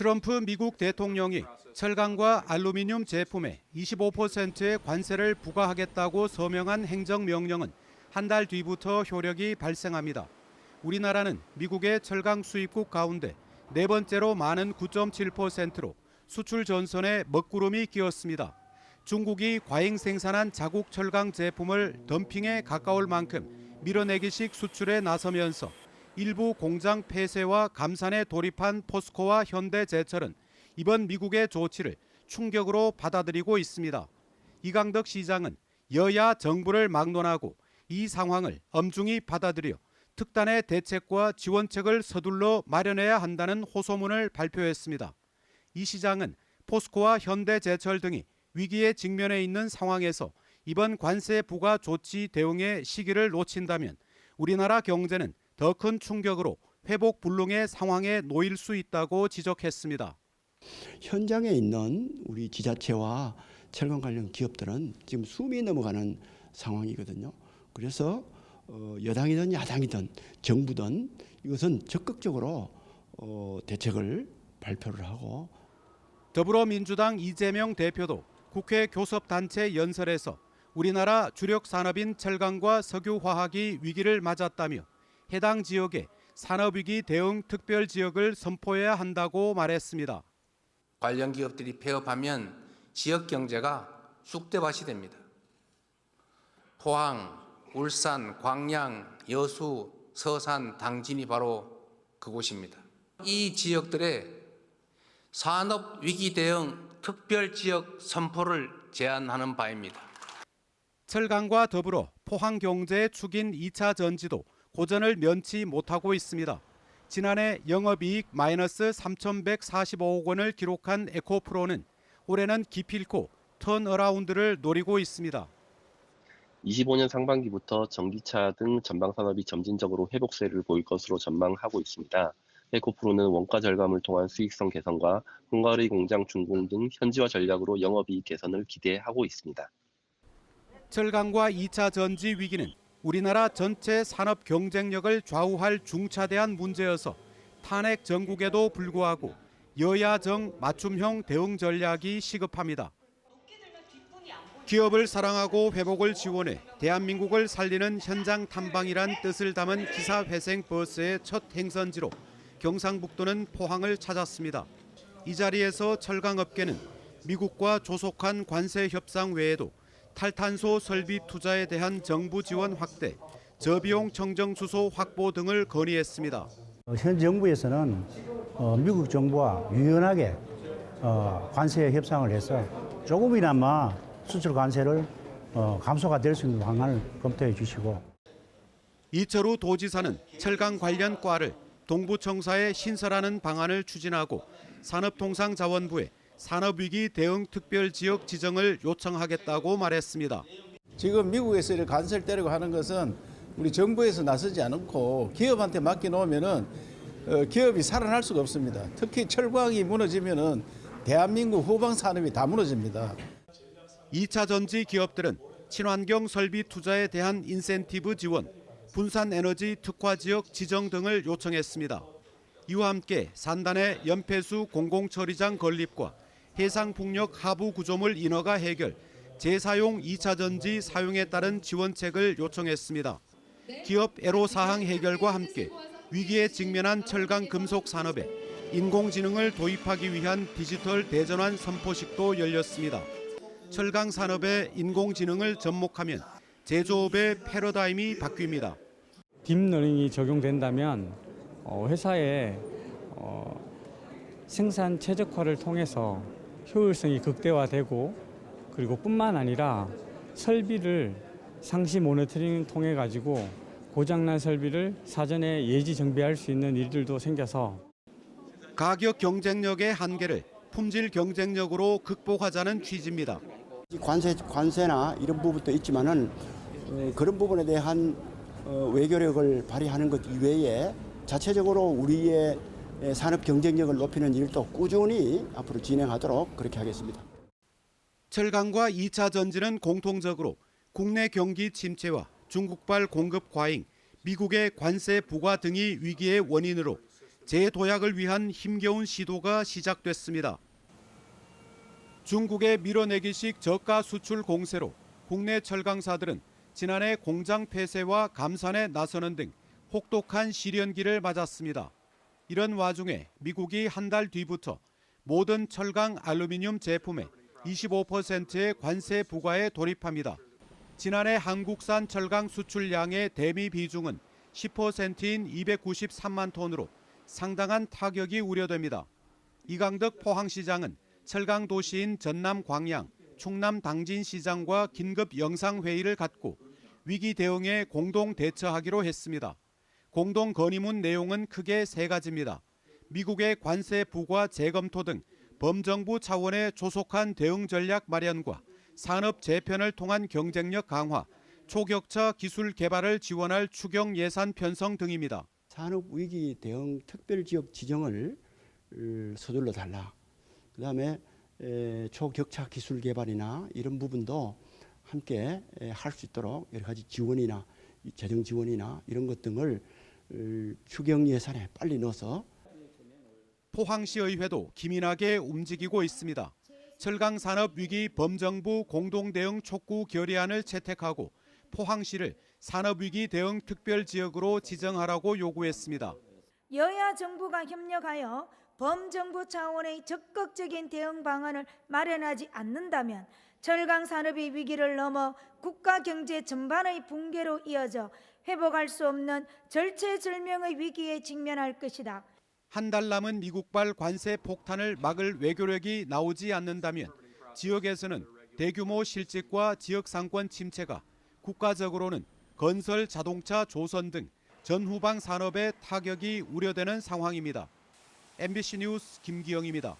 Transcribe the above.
트럼프 미국 대통령이 철강과 알루미늄 제품에 25%의 관세를 부과하겠다고 서명한 행정명령은 한 달 뒤부터 효력이 발생합니다. 우리나라는 미국의 철강 수입국 가운데 네 번째로 많은 9.7%로 수출 전선에 먹구름이 끼었습니다. 중국이 과잉 생산한 자국 철강 제품을 덤핑에 가까울 만큼 밀어내기식 수출에 나서면서 일부 공장 폐쇄와 감산에 돌입한 포스코와 현대제철은 이번 미국의 조치를 충격으로 받아들이고 있습니다. 이강덕 시장은 여야 정부를 막론하고 이 상황을 엄중히 받아들여 특단의 대책과 지원책을 서둘러 마련해야 한다는 호소문을 발표했습니다. 이 시장은 포스코와 현대제철 등이 위기에 직면해 있는 상황에서 이번 관세 부과 조치 대응의 시기를 놓친다면 우리나라 경제는 더 큰 충격으로 회복 불능의 상황에 놓일 수 있다고 지적했습니다. 현장에 있는 우리 지자체와 철강 관련 기업들은 지금 숨이 넘어가는 상황이거든요. 그래서 여당이든 야당이든 정부든 이것은 적극적으로 대책을 발표를 하고 더불어민주당 이재명 대표도 국회 교섭단체 연설에서 우리나라 주력 산업인 철강과 석유화학이 위기를 맞았다며 해당 지역에 산업위기 대응 특별지역을 선포해야 한다고 말했습니다. 관련 기업들이 폐업하면 지역 경제가 쑥대밭이 됩니다. 포항, 울산, 광양, 여수, 서산, 당진이 바로 그곳입니다. 이 지역들의 산업위기 대응 특별지역 선포를 제안하는 바입니다. 철강과 더불어 포항 경제의 축인 2차 전지도 고전을 면치 못하고 있습니다. 지난해 영업이익 마이너스 3,145억 원을 기록한 에코프로는 올해는 기필코 턴어라운드를 노리고 있습니다. 25년 상반기부터 전기차 등 전방 산업이 점진적으로 회복세를 보일 것으로 전망하고 있습니다. 에코프로는 원가 절감을 통한 수익성 개선과 헝가리 공장 준공 등 현지화 전략으로 영업이익 개선을 기대하고 있습니다. 철강과 2차 전지 위기는 우리나라 전체 산업 경쟁력을 좌우할 중차대한 문제여서 탄핵 정국에도 불구하고 여야정 맞춤형 대응 전략이 시급합니다. 기업을 사랑하고 회복을 지원해 대한민국을 살리는 현장 탐방이란 뜻을 담은 기사회생 버스의 첫 행선지로 경상북도는 포항을 찾았습니다. 이 자리에서 철강업계는 미국과 조속한 관세 협상 외에도 탈탄소 설비 투자에 대한 정부 지원 확대, 저비용 청정 수소 확보 등을 건의했습니다. 현 정부에서는 미국 정부와 유연하게 관세 협상을 해서 조금이나마 수출 관세를 감소가 될 수 있는 방안을 검토해 주시고. 이철우 도지사는 철강 관련 과를 동부청사에 신설하는 방안을 추진하고 산업통상자원부에 산업위기 대응 특별지역 지정을 요청하겠다고 말했습니다. 지금 미국에서 이렇게 관세를 때리고 하는 것은 우리 정부에서 나서지 않고 기업한테 맡겨놓으면은 기업이 살아날 수가 없습니다. 특히 철강이 무너지면은 대한민국 후방 산업이 다 무너집니다. 2차 전지 기업들은 친환경 설비 투자에 대한 인센티브 지원, 분산 에너지 특화 지역 지정 등을 요청했습니다. 이와 함께 산단의 연폐수 공공처리장 건립과 해상풍력 하부 구조물 인허가 해결, 재사용 2차 전지 사용에 따른 지원책을 요청했습니다. 기업 애로사항 해결과 함께 위기에 직면한 철강 금속 산업에 인공지능을 도입하기 위한 디지털 대전환 선포식도 열렸습니다. 철강 산업에 인공지능을 접목하면 제조업의 패러다임이 바뀝니다. 딥러닝이 적용된다면 회사의 생산 최적화를 통해서 효율성이 극대화되고 그리고 뿐만 아니라 설비를 상시 모니터링을 통해 가지고 고장난 설비를 사전에 예지 정비할 수 있는 일들도 생겨서 가격 경쟁력의 한계를 품질 경쟁력으로 극복하자는 취지입니다. 관세나 이런 부분도 있지만은 그런 부분에 대한 외교력을 발휘하는 것 이외에 자체적으로 우리의 산업 경쟁력을 높이는 일도 꾸준히 앞으로 진행하도록 그렇게 하겠습니다. 철강과 2차 전지는 공통적으로 국내 경기 침체와 중국발 공급 과잉, 미국의 관세 부과 등이 위기의 원인으로 재도약을 위한 힘겨운 시도가 시작됐습니다. 중국의 밀어내기식 저가 수출 공세로 국내 철강사들은 지난해 공장 폐쇄와 감산에 나서는 등 혹독한 시련기를 맞았습니다. 이런 와중에 미국이 한 달 뒤부터 모든 철강 알루미늄 제품에 25%의 관세 부과에 돌입합니다. 지난해 한국산 철강 수출량의 대미 비중은 10%인 293만 톤으로 상당한 타격이 우려됩니다. 이강덕 포항시장은 철강 도시인 전남 광양, 충남 당진 시장과 긴급 영상회의를 갖고 위기 대응에 공동 대처하기로 했습니다. 공동 건의문 내용은 크게 세 가지입니다. 미국의 관세 부과 재검토 등 범정부 차원의 조속한 대응 전략 마련과 산업 재편을 통한 경쟁력 강화, 초격차 기술 개발을 지원할 추경 예산 편성 등입니다. 산업 위기 대응 특별 지역 지정을 서둘러 달라. 그다음에 초격차 기술 개발이나 이런 부분도 함께 할 수 있도록 여러 가지 지원이나 재정 지원이나 이런 것 등을 추경 예산에 빨리 넣어서. 포항시의회도 기민하게 움직이고 있습니다. 철강 산업 위기 범정부 공동 대응 촉구 결의안을 채택하고 포항시를 산업 위기 대응 특별 지역으로 지정하라고 요구했습니다. 여야 정부가 협력하여 범정부 차원의 적극적인 대응 방안을 마련하지 않는다면 철강 산업의 위기를 넘어 국가 경제 전반의 붕괴로 이어져 회복할 수 없는 절체절명의 위기에 직면할 것이다. 한 달 남은 미국발 관세 폭탄을 막을 외교력이 나오지 않는다면 지역에서는 대규모 실직과 지역 상권 침체가 국가적으로는 건설, 자동차, 조선 등 전후방 산업에 타격이 우려되는 상황입니다. MBC 뉴스 김기영입니다.